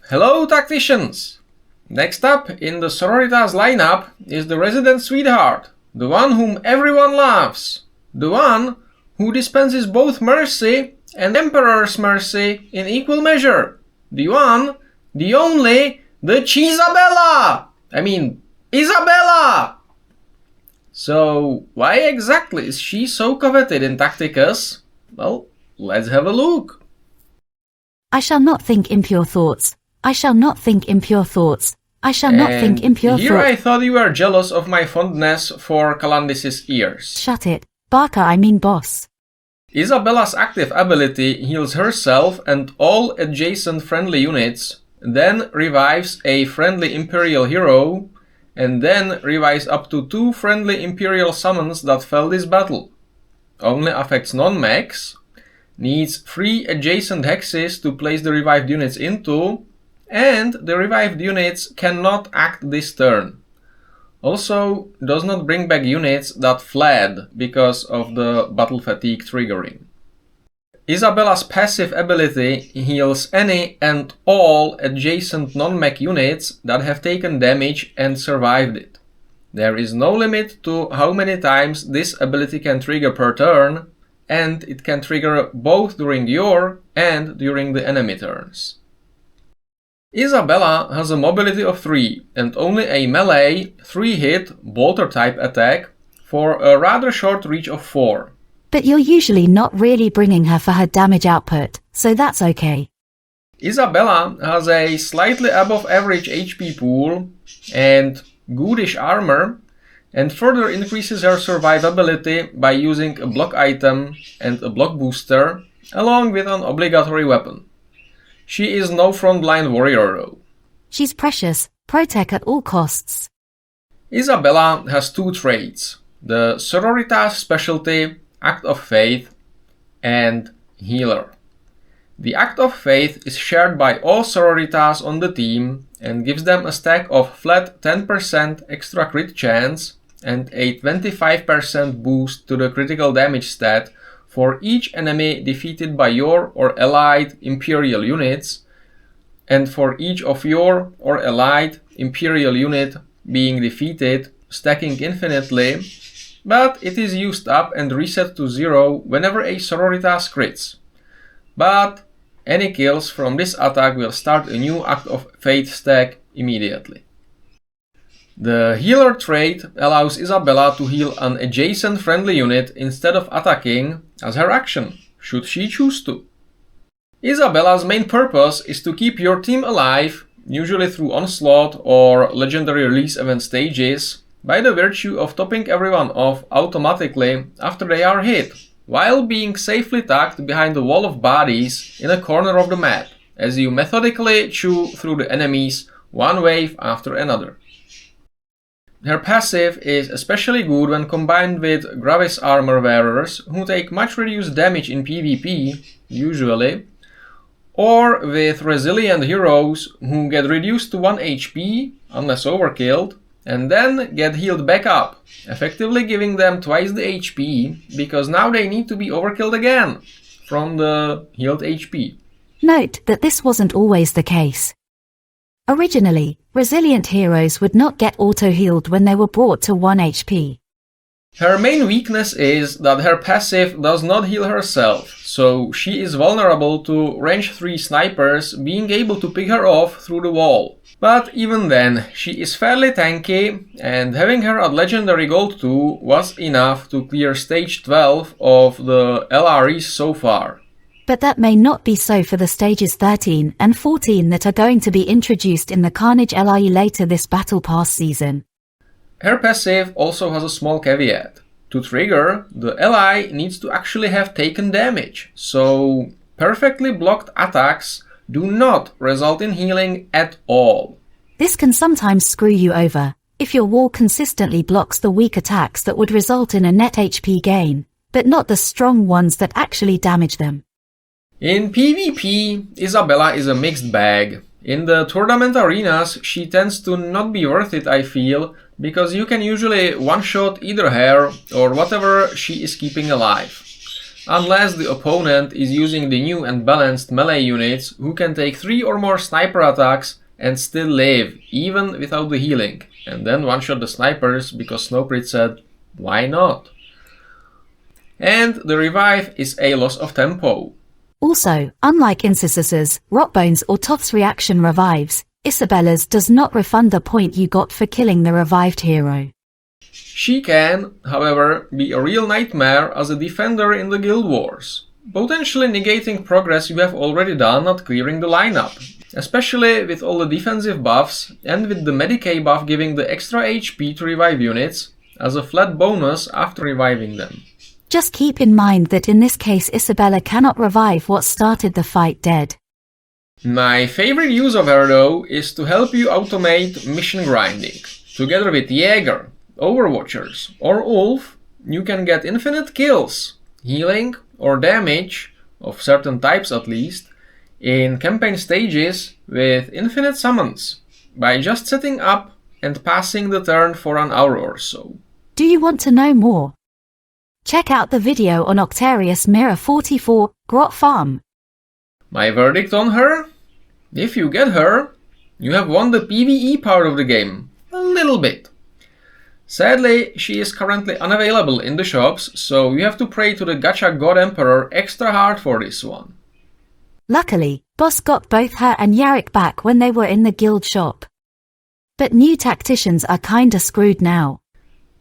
Hello tacticians! Next up in the Sororitas lineup is the resident sweetheart, the one whom everyone loves, the one who dispenses both mercy and Emperor's mercy in equal measure, the one, the only, the Isabella! Isabella! So why exactly is she so coveted in Tacticus? Well, let's have a look. I shall not think impure thoughts. I shall not think impure thoughts. I shall not think impure thoughts. Here I thought you were jealous of my fondness for Calandis' ears. Shut it. Barker, I mean boss. Isabella's active ability heals herself and all adjacent friendly units, then revives a friendly Imperial hero, and then revives up to 2 friendly Imperial summons that fell this battle. Only affects non-mechs, needs 3 adjacent hexes to place the revived units into, and the revived units cannot act this turn. Also, does not bring back units that fled because of the battle fatigue triggering. Isabella's passive ability heals any and all adjacent non-mech units that have taken damage and survived it. There is no limit to how many times this ability can trigger per turn, and it can trigger both during your and during the enemy turns. Isabella has a mobility of 3 and only a melee 3-hit bolter-type attack for a rather short reach of 4. But you're usually not really bringing her for her damage output, so that's okay. Isabella has a slightly above average HP pool and goodish armor, and further increases her survivability by using a block item and a block booster, along with an obligatory weapon. She is no frontline warrior though. She's precious, protect at all costs. Isabella has 2 traits, the Sororitas specialty, Act of Faith, and Healer. The Act of Faith is shared by all Sororitas on the team and gives them a stack of flat 10% extra crit chance and a 25% boost to the critical damage stat for each enemy defeated by your or allied Imperial units, and for each of your or allied Imperial unit being defeated, stacking infinitely, but it is used up and reset to 0 whenever a Sororitas crits. But any kills from this attack will start a new Act of Faith stack immediately. The Healer trait allows Isabella to heal an adjacent friendly unit instead of attacking as her action, should she choose to. Isabella's main purpose is to keep your team alive, usually through Onslaught or Legendary Release event stages, by the virtue of topping everyone off automatically after they are hit, while being safely tucked behind a wall of bodies in a corner of the map, as you methodically chew through the enemies one wave after another. Her passive is especially good when combined with Gravis armor wearers who take much reduced damage in PvP, usually, or with resilient heroes who get reduced to 1 HP, unless overkilled, and then get healed back up, effectively giving them twice the HP, because now they need to be overkilled again from the healed HP. Note that this wasn't always the case. Originally, resilient heroes would not get auto-healed when they were brought to 1 HP. Her main weakness is that her passive does not heal herself, so she is vulnerable to range 3 snipers being able to pick her off through the wall. But even then, she is fairly tanky, and having her at Legendary Gold 2 was enough to clear stage 12 of the LREs so far. But that may not be so for the stages 13 and 14 that are going to be introduced in the Carnage LRE later this Battle Pass season. Her passive also has a small caveat. To trigger, the ally needs to actually have taken damage, so perfectly blocked attacks do not result in healing at all. This can sometimes screw you over, if your wall consistently blocks the weak attacks that would result in a net HP gain, but not the strong ones that actually damage them. In PvP, Isabella is a mixed bag. In the tournament arenas, she tends to not be worth it, I feel, because you can usually one-shot either her or whatever she is keeping alive. unless the opponent is using the new and balanced melee units who can take 3 or more sniper attacks and still live, even without the healing, and then one-shot the snipers because Snowprit said, why not? And the revive is a loss of tempo. Also, unlike Incissus's, Rockbone's or Toth's reaction revives, Isabella's does not refund the point you got for killing the revived hero. She can, however, be a real nightmare as a defender in the Guild Wars, potentially negating progress you have already done at clearing the lineup, especially with all the defensive buffs and with the Medicae buff giving the extra HP to revive units as a flat bonus after reviving them. Just keep in mind that in this case Isabella cannot revive what started the fight dead. My favorite use of her though is to help you automate mission grinding. Together with Jäger, Overwatchers or Ulf, you can get infinite kills, healing or damage, of certain types at least, in campaign stages with infinite summons, by just setting up and passing the turn for an hour or so. Do you want to know more? Check out the video on Octarius Mirror 44, Grot Farm. My verdict on her? If you get her, you have won the PvE part of the game. A little bit. Sadly, she is currently unavailable in the shops, so you have to pray to the Gacha God Emperor extra hard for this one. Luckily, Boss got both her and Yarick back when they were in the guild shop. But new tacticians are kinda screwed now.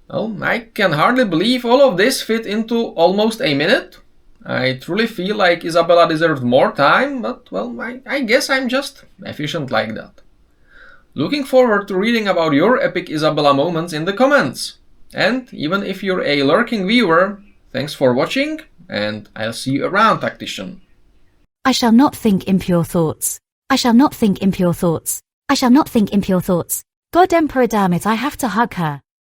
Well, I can hardly believe all of this fit into almost a minute. I truly feel like Isabella deserved more time, but well, I guess I'm just efficient like that. Looking forward to reading about your epic Isabella moments in the comments. And even if you're a lurking viewer, thanks for watching, and I'll see you around, Tactician. I shall not think impure thoughts. I shall not think impure thoughts. I shall not think impure thoughts. God Emperor, damn it, I have to hug her.